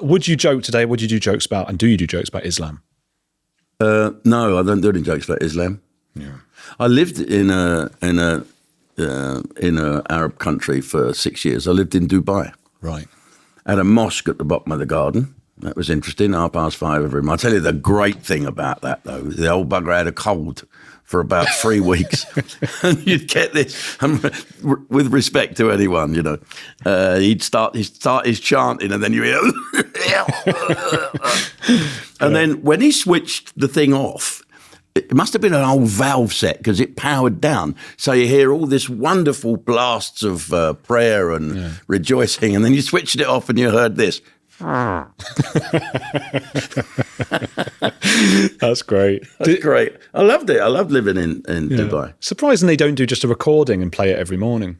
Would you joke today? Would you do jokes about, and do you do jokes about Islam? No, I don't do any jokes about Islam. Yeah. I lived in a Arab country for 6 years. I lived in Dubai. Right. Had a mosque at the bottom of the garden. That was interesting. 5:30 every month. I'll tell you the great thing about that, though. The old bugger had a cold for about 3 weeks. And you'd get this, with respect to anyone, you know, he'd start his chanting and then you hear, and then when he switched the thing off, it must have been an old valve set because it powered down. So you hear all this wonderful blasts of prayer and rejoicing, and then you switched it off and you heard this. That's great. That's great. I loved it. I loved living in Dubai. Surprising they don't do just a recording and play it every morning.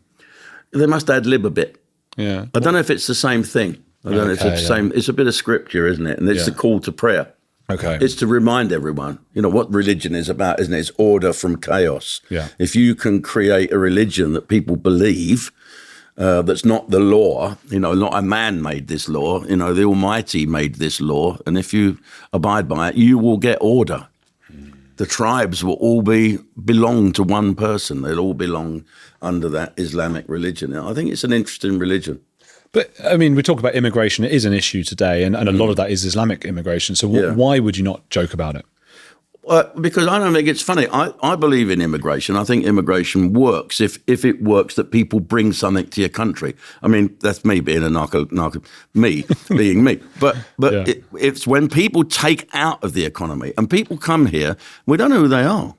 They must ad lib a bit. Yeah. I don't know if it's the same thing. I don't know if it's the same. It's a bit of scripture, isn't it? And it's the call to prayer. Okay. It's to remind everyone, you know, what religion is about, isn't it? It's order from chaos. Yeah. If you can create a religion that people believe, that's not the law, you know, not a man made this law, you know, the Almighty made this law. And if you abide by it, you will get order. The tribes will all belong to one person. They'll all belong under that Islamic religion. I think it's an interesting religion. But, I mean, we talk about immigration. It is an issue today, and a lot of that is Islamic immigration. So why would you not joke about it? Because I don't think it's funny. I believe in immigration. I think immigration works if it works that people bring something to your country. I mean, that's me being a being me. But it's when people take out of the economy and people come here, we don't know who they are.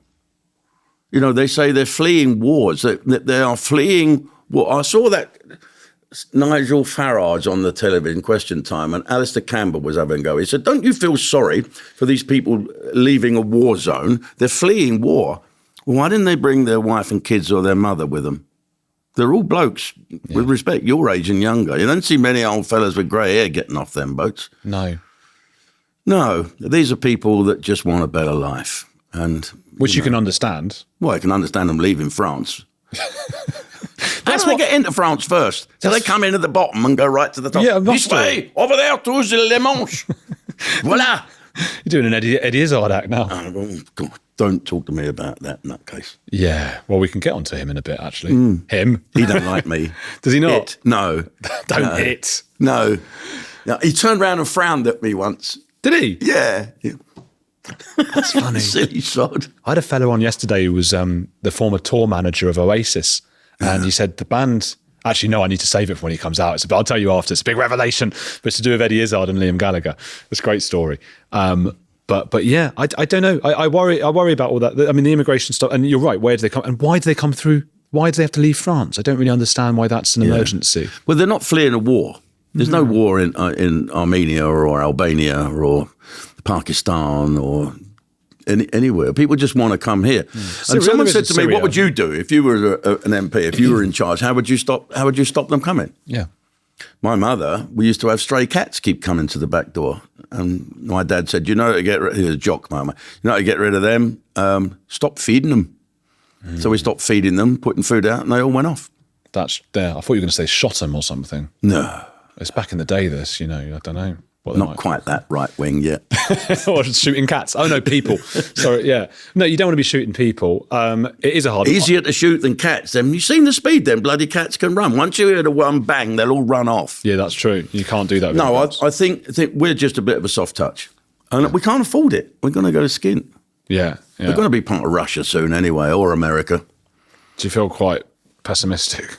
You know, they say they're fleeing wars, that they are fleeing war. I saw that Nigel Farage on the television Question Time, and Alistair Campbell was having a go. He said, don't you feel sorry for these people leaving a war zone? They're fleeing war. Well, why didn't they bring their wife and kids or their mother with them? They're all blokes, with respect, your age and younger. You don't see many old fellas with grey hair getting off them boats. No. These are people that just want a better life. Which you can understand. Well, I can understand them leaving France. How do they get into France first? So they come in at the bottom and go right to the top. Yeah, this way, over there to Le Manche. Voila. You're doing an Eddie Izzard act now. God, don't talk to me about that nutcase. Yeah, well, we can get onto him in a bit, actually. Him. He don't like me. Does he not? No. Don't hit. No. He turned around and frowned at me once. Did he? Yeah. That's funny. Silly sod. I had a fellow on yesterday who was the former tour manager of Oasis. And he said the band, actually, no, I need to save it for when he comes out. But I'll tell you after. It's a big revelation. But it's to do with Eddie Izzard and Liam Gallagher. It's a great story. But yeah, I don't know. I worry about all that. I mean, the immigration stuff. And you're right. Where do they come? And why do they come through? Why do they have to leave France? I don't really understand why that's an emergency. Well, they're not fleeing a war. There's no war in Armenia or Albania or Pakistan or anywhere. People just want to come here. And someone said to me, "What would you do if you were an MP? If you were in charge, how would you stop them coming?" Yeah. My mother, we used to have stray cats keep coming to the back door, and my dad said, "You know how to get rid." He was a jock, mama. You know how to get rid of them? Stop feeding them. So we stopped feeding them, putting food out, and they all went off. That's there. I thought you were going to say shot them or something. No, it's back in the day. I don't know. Not quite that right wing yet. Or shooting cats. Oh, no, people. Sorry, yeah. No, you don't want to be shooting people. It is a hard... Easier to shoot than cats. You've seen the speed them bloody cats can run. Once you hear the one bang, they'll all run off. Yeah, that's true. You can't do that. No, I think we're just a bit of a soft touch. And we can't afford it. We're going to go skint. Yeah. We're going to be part of Russia soon anyway, or America. Do you feel quite pessimistic?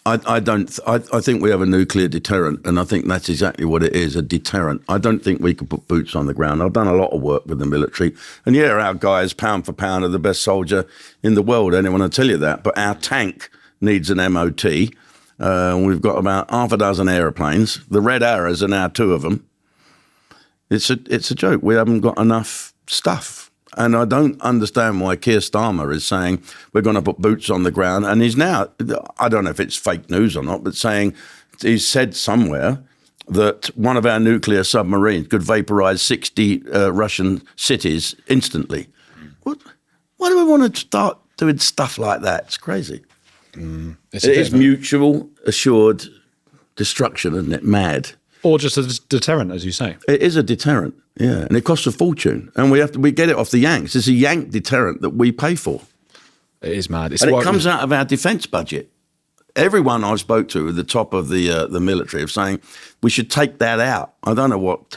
I don't. I think we have a nuclear deterrent, and I think that's exactly what it is, a deterrent. I don't think we can put boots on the ground. I've done a lot of work with the military, and yeah, our guys, pound for pound, are the best soldier in the world. Anyone will tell you that. But our tank needs an MOT. We've got about half a dozen aeroplanes. The Red Arrows are now 2 of them. It's a joke. We haven't got enough stuff. And I don't understand why Keir Starmer is saying we're going to put boots on the ground. And he's now, I don't know if it's fake news or not, but saying he's said somewhere that one of our nuclear submarines could vaporize 60 Russian cities instantly. Why do we want to start doing stuff like that? It's crazy. It is mutual assured destruction, isn't it? Mad. Or just a deterrent, as you say. It is a deterrent, yeah, and it costs a fortune, and we get it off the Yanks. It's a Yank deterrent that we pay for. It is mad. And it comes out of our defence budget. Everyone I spoke to at the top of the military of saying we should take that out. I don't know what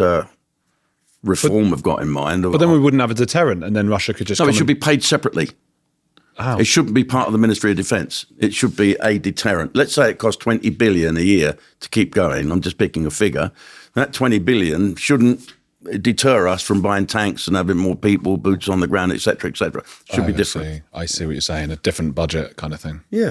reform we've got in mind. But then we wouldn't have a deterrent, and then Russia could just. No, it should be paid separately. How? It shouldn't be part of the Ministry of Defence. It should be a deterrent. Let's say it costs 20 billion a year to keep going. I'm just picking a figure. That 20 billion shouldn't deter us from buying tanks and having more people, boots on the ground, etc., etc. Should be different. I see what you're saying. A different budget kind of thing. Yeah.